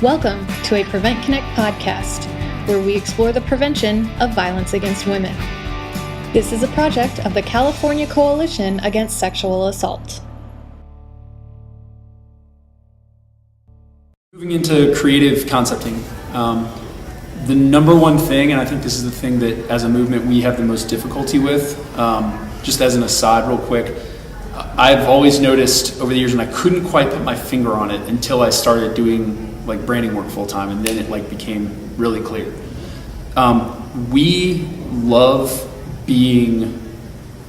Welcome to a Prevent Connect podcast, where we explore the prevention of violence against women. This is a project of the California Coalition Against Sexual Assault. Moving into creative concepting, the number one thing, and I think this is the thing that as a movement we have the most difficulty with, just as an aside real quick, I've always noticed over the years, and I couldn't quite put my finger on it until I started doing like branding work full time, and then it became really clear. We love being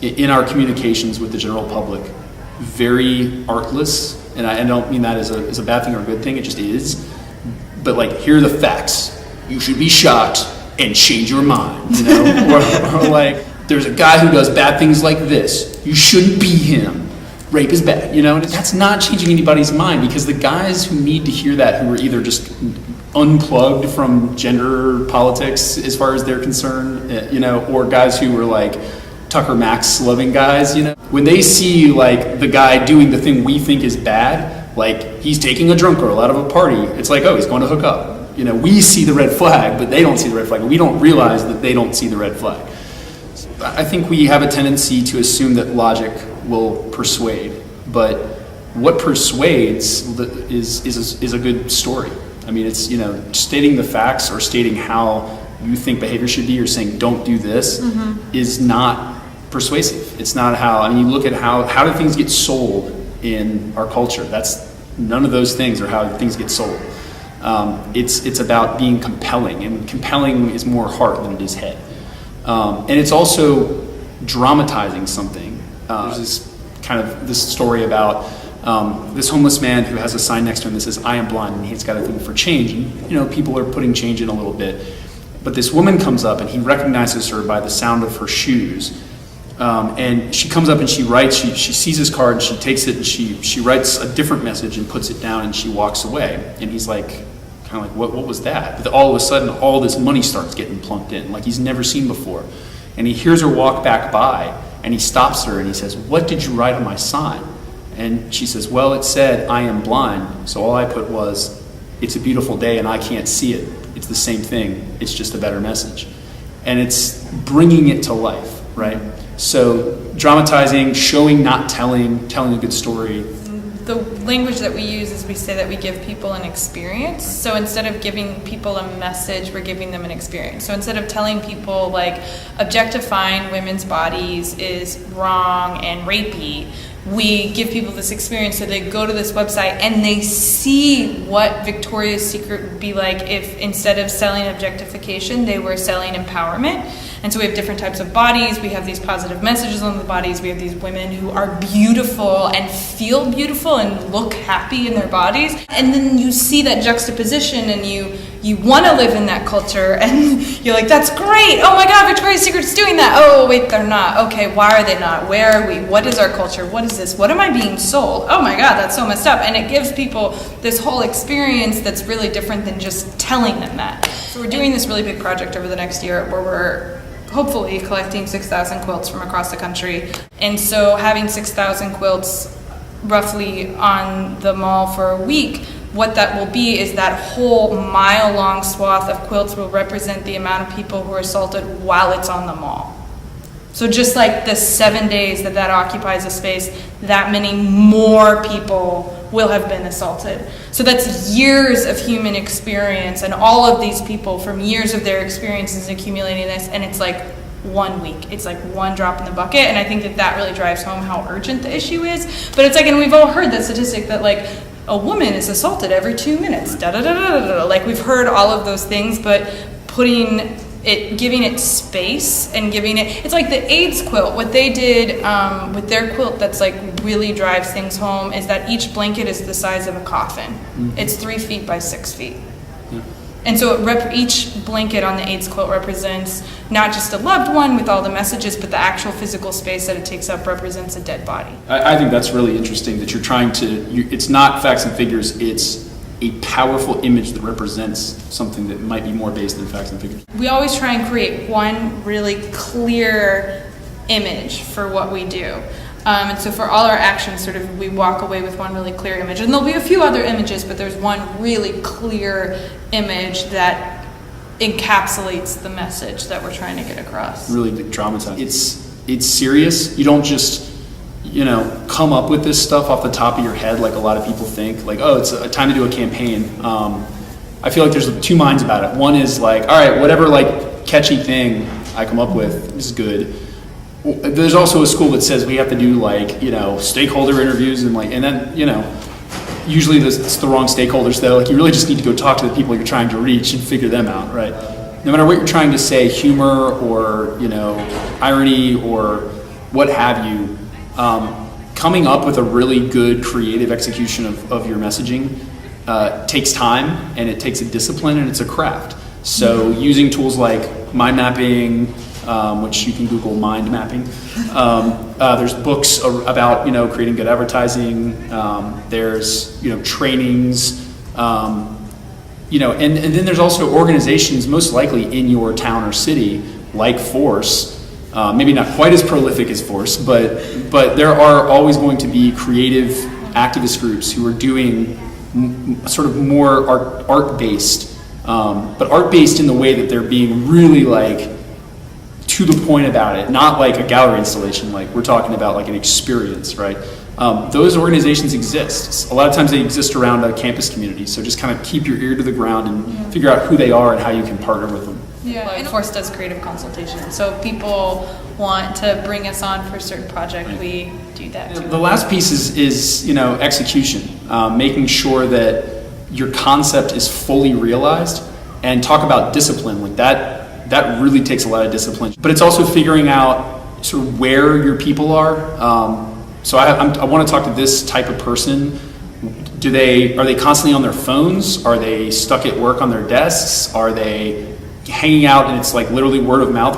in our communications with the general public very artless, and I don't mean that as a bad thing or a good thing. It just is. But here are the facts. You should be shocked and change your mind. or there's a guy who does bad things like this. You shouldn't be him. Rape is bad, and that's not changing anybody's mind, because the guys who need to hear that, who are either just unplugged from gender politics as far as they're concerned, or guys who are Tucker Max loving guys, when they see the guy doing the thing we think is bad, he's taking a drunk girl out of a party, it's oh, he's going to hook up. We see the red flag, but they don't see the red flag. We don't realize that they don't see the red flag. I think we have a tendency to assume that logic will persuade, but what persuades is a good story. I mean, it's stating the facts or stating how you think behavior should be, or saying don't do this, is not persuasive. It's not how. I mean, you look at how do things get sold in our culture. That's none of those things are how things get sold. It's about being compelling, and compelling is more heart than it is head. And it's also dramatizing something. There's this story about this homeless man who has a sign next to him that says, "I am blind," and he's got a thing for change. And people are putting change in a little bit. But this woman comes up, and he recognizes her by the sound of her shoes. And she comes up and she writes, she sees his card, and she takes it, and she writes a different message and puts it down, and she walks away. And he's what was that? But all of a sudden, all this money starts getting plunked in, he's never seen before. And he hears her walk back by, and he stops her, and he says, "What did you write on my sign?" And she says, "Well, it said, 'I am blind,' so all I put was, 'It's a beautiful day and I can't see it.' It's the same thing, it's just a better message." And it's bringing it to life, right? So dramatizing, showing, not telling a good story. The language that we use is we say that we give people an experience. So instead of giving people a message, we're giving them an experience. So instead of telling people objectifying women's bodies is wrong and rapey, we give people this experience, so they go to this website and they see what Victoria's Secret would be like if instead of selling objectification, they were selling empowerment. And so we have different types of bodies. We have these positive messages on the bodies. We have these women who are beautiful and feel beautiful and look happy in their bodies. And then you see that juxtaposition, and you want to live in that culture, and you're like, that's great. Oh my God, Victoria's Secret's doing that. Oh, wait, they're not. Okay, why are they not? Where are we? What is our culture? What is this? What am I being sold? Oh my God, that's so messed up. And it gives people this whole experience that's really different than just telling them that. So we're doing this really big project over the next year where we're hopefully collecting 6,000 quilts from across the country. And so having 6,000 quilts roughly on the mall for a week, what that will be is that whole mile-long swath of quilts will represent the amount of people who are assaulted while it's on the mall. So just the 7 days that occupies a space, that many more people will have been assaulted. So that's years of human experience, and all of these people from years of their experiences accumulating this, and it's 1 week. It's one drop in the bucket, and I think that really drives home how urgent the issue is. But it's and we've all heard that statistic that a woman is assaulted every 2 minutes. We've heard all of those things, but giving it space and giving it, it's like the AIDS quilt. What they did with their quilt that's really drives things home is that each blanket is the size of a coffin. Mm-hmm. It's 3 feet by 6 feet. Yeah. And so each blanket on the AIDS quilt represents not just a loved one with all the messages, but the actual physical space that it takes up represents a dead body. I think that's really interesting that you're trying to, it's not facts and figures, it's a powerful image that represents something that might be more based in facts and figures. We always try and create one really clear image for what we do. And so for all our actions, sort of, we walk away with one really clear image. And there'll be a few other images, but there's one really clear image that encapsulates the message that we're trying to get across. Really dramatized. It's serious. You don't just, come up with this stuff off the top of your head like a lot of people think. Like, oh, it's a time to do a campaign. I feel like there's two minds about it. One is like, all right, whatever like catchy thing I come up with is good. There's also a school that says we have to do like, stakeholder interviews and then, usually it's the wrong stakeholders though. Like you really just need to go talk to the people you're trying to reach and figure them out, right? No matter what you're trying to say, humor or, irony or what have you, coming up with a really good creative execution of your messaging takes time and it takes a discipline and it's a craft. So using tools like mind mapping, which you can Google mind mapping. There's books about creating good advertising. There's trainings. And then there's also organizations most likely in your town or city like Force. Maybe not quite as prolific as Force, but there are always going to be creative activist groups who are doing sort of more art-based, but art-based in the way that they're being really like to the point about it, not like a gallery installation, like we're talking about like an experience, right? Those organizations exist. A lot of times they exist around a campus community, so just kind of keep your ear to the ground and figure out who they are and how you can partner with them. Yeah, like Force does creative consultation, so if people want to bring us on for a certain project, we do that too. The last piece is execution, making sure that your concept is fully realized, and talk about discipline like that. That really takes a lot of discipline. But it's also figuring out sort of where your people are. So I want to talk to this type of person. Are they constantly on their phones? Are they stuck at work on their desks? Are they hanging out and it's like literally word of mouth?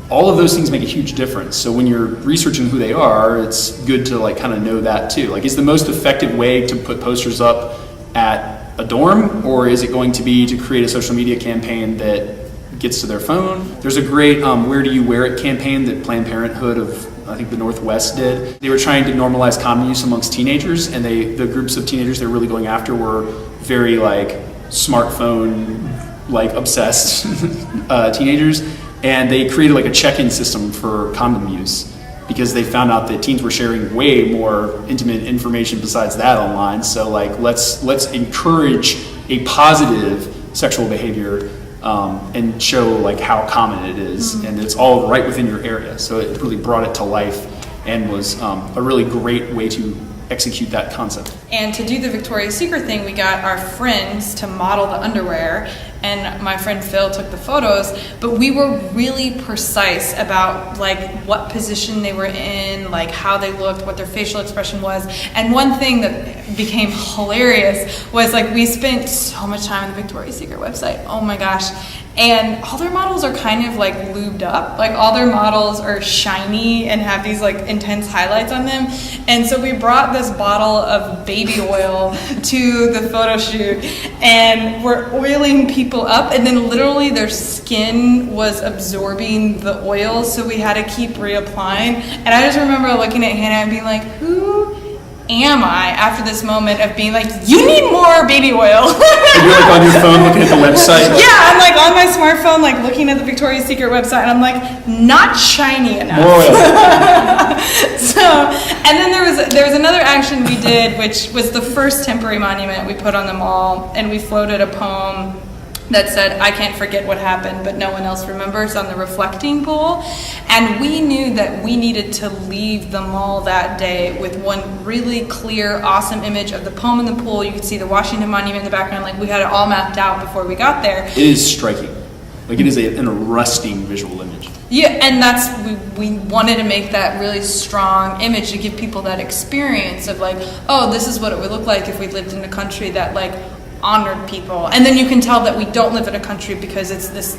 All of those things make a huge difference. So when you're researching who they are, it's good to like kind of know that too. Like, is the most effective way to put posters up at a dorm, or is it going to be to create a social media campaign that gets to their phone? There's a great Where Do You Wear It campaign that Planned Parenthood of, I think, the Northwest did. They were trying to normalize condom use amongst teenagers, and the groups of teenagers they were really going after were very like smartphone like obsessed teenagers, and they created like a check-in system for condom use, because they found out that teens were sharing way more intimate information besides that online. So like let's encourage a positive sexual behavior and show like how common it is, and it's all right within your area. So it really brought it to life and was a really great way to execute that concept. And to do the Victoria's Secret thing, we got our friends to model the underwear, and my friend Phil took the photos, but we were really precise about like what position they were in, like how they looked, what their facial expression was. And one thing that became hilarious was like we spent so much time on the Victoria's Secret website, oh my gosh, and all their models are kind of like lubed up, like all their models are shiny and have these like intense highlights on them. And so we brought this bottle of baby oil to the photo shoot, and we're oiling people up, and then literally their skin was absorbing the oil, so we had to keep reapplying. And I just remember looking at Hannah and being like, who am I after this moment of being like, you need more baby oil? And you're like on your phone looking at the website? Yeah, I'm like on my smartphone like looking at the Victoria's Secret website, and I'm like, not shiny enough. More oil. So, and then there was another action we did, which was the first temporary monument we put on the mall, and we floated a poem that said, I can't forget what happened, but no one else remembers, on the reflecting pool. And we knew that we needed to leave the mall that day with one really clear, awesome image of the poem in the pool. You could see the Washington Monument in the background. Like, we had it all mapped out before we got there. It is striking. Like, it is an arresting visual image. Yeah, and we wanted to make that really strong image to give people that experience of like, oh, this is what it would look like if we lived in a country that like honored people. And then you can tell that we don't live in a country because it's this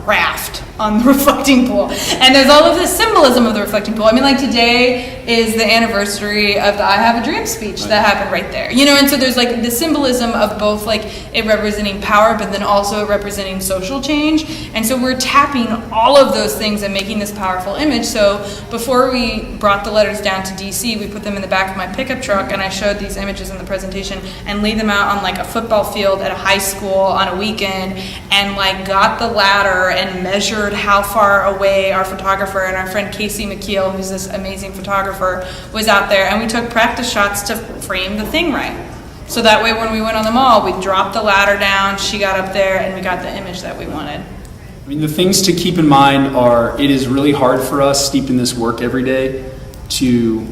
raft on the reflecting pool. And there's all of this symbolism of the reflecting pool. I mean, like today is the anniversary of the I Have a Dream speech that happened right there. You know, and so there's like the symbolism of both like it representing power, but then also it representing social change. And so we're tapping all of those things and making this powerful image. So before we brought the letters down to DC, we put them in the back of my pickup truck, and I showed these images in the presentation and laid them out on like a football field at a high school on a weekend, and like got the ladder and measured how far away our photographer and our friend Casey McKeel, who's this amazing photographer, was out there, and we took practice shots to frame the thing right. So that way when we went on the mall, we dropped the ladder down, she got up there, and we got the image that we wanted. I mean, the things to keep in mind are, it is really hard for us, steeped in this work every day, to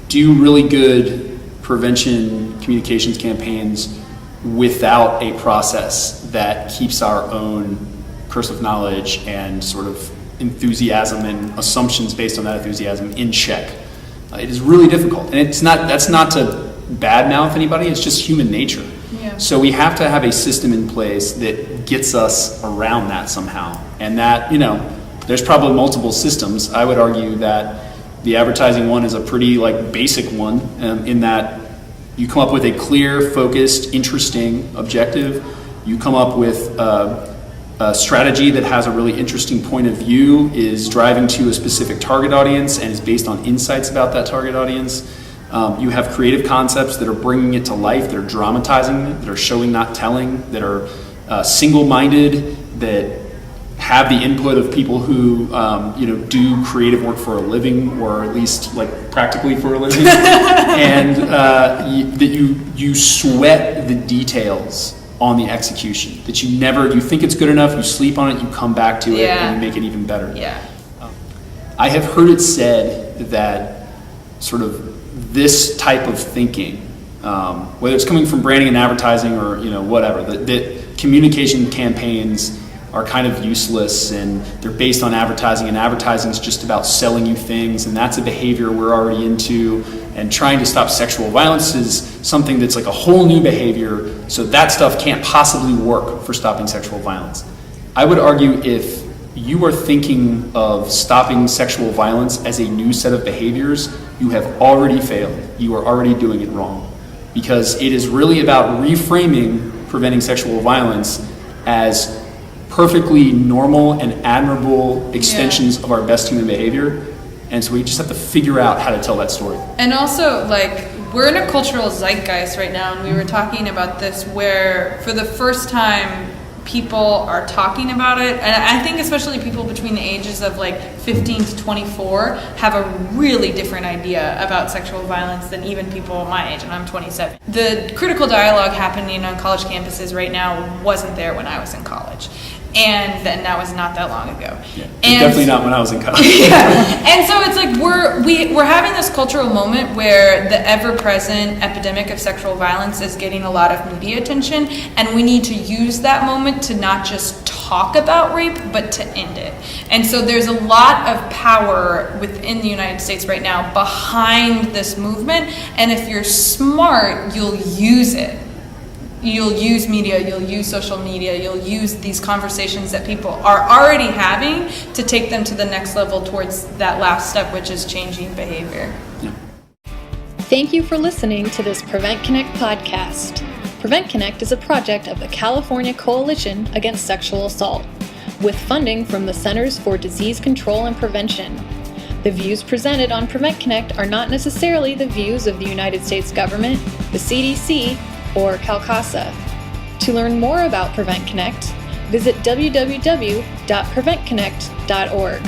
do really good prevention communications campaigns without a process that keeps our own cursive knowledge and sort of enthusiasm and assumptions based on that enthusiasm in check. It is really difficult, and that's not to badmouth anybody, it's just human nature. Yeah. So we have to have a system in place that gets us around that somehow, and that, you know, there's probably multiple systems. I would argue that the advertising one is a pretty like basic one, in that you come up with a clear, focused, interesting objective. You come up with a strategy that has a really interesting point of view, is driving to a specific target audience, and is based on insights about that target audience. You have creative concepts that are bringing it to life, that are dramatizing it, that are showing, not telling, that are single-minded, that have the input of people who do creative work for a living, or at least like practically for a living, and that you sweat the details on the execution. That you think it's good enough, you sleep on it, you come back to it, and you make it even better. Yeah. I have heard it said that sort of this type of thinking, whether it's coming from branding and advertising or whatever, that communication campaigns are kind of useless, and they're based on advertising, and advertising is just about selling you things, and that's a behavior we're already into, and trying to stop sexual violence is something that's like a whole new behavior, so that stuff can't possibly work for stopping sexual violence. I would argue if you are thinking of stopping sexual violence as a new set of behaviors, you have already failed. You are already doing it wrong, because it is really about reframing preventing sexual violence as perfectly normal and admirable extensions of our best human behavior. And so we just have to figure out how to tell that story. And also, like, we're in a cultural zeitgeist right now, and we were talking about this, where for the first time people are talking about it, and I think especially people between the ages of like 15 to 24 have a really different idea about sexual violence than even people my age, and I'm 27. The critical dialogue happening on college campuses right now wasn't there when I was in college. And that was not that long ago. Yeah, and definitely not when I was in college. Yeah. And so it's like we're having this cultural moment where the ever-present epidemic of sexual violence is getting a lot of media attention, and we need to use that moment to not just talk about rape, but to end it. And so there's a lot of power within the United States right now behind this movement, and if you're smart, you'll use it. You'll use media, you'll use social media, you'll use these conversations that people are already having to take them to the next level towards that last step, which is changing behavior. Yeah. Thank you for listening to this Prevent Connect podcast. Prevent Connect is a project of the California Coalition Against Sexual Assault, with funding from the Centers for Disease Control and Prevention. The views presented on Prevent Connect are not necessarily the views of the United States government, the CDC, or CalCASA. To learn more about Prevent Connect, visit www.preventconnect.org.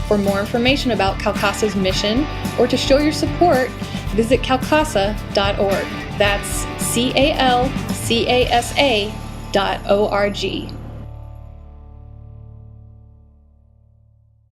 For more information about CalCASA's mission, or to show your support, visit calcasa.org. That's CALCASA.org.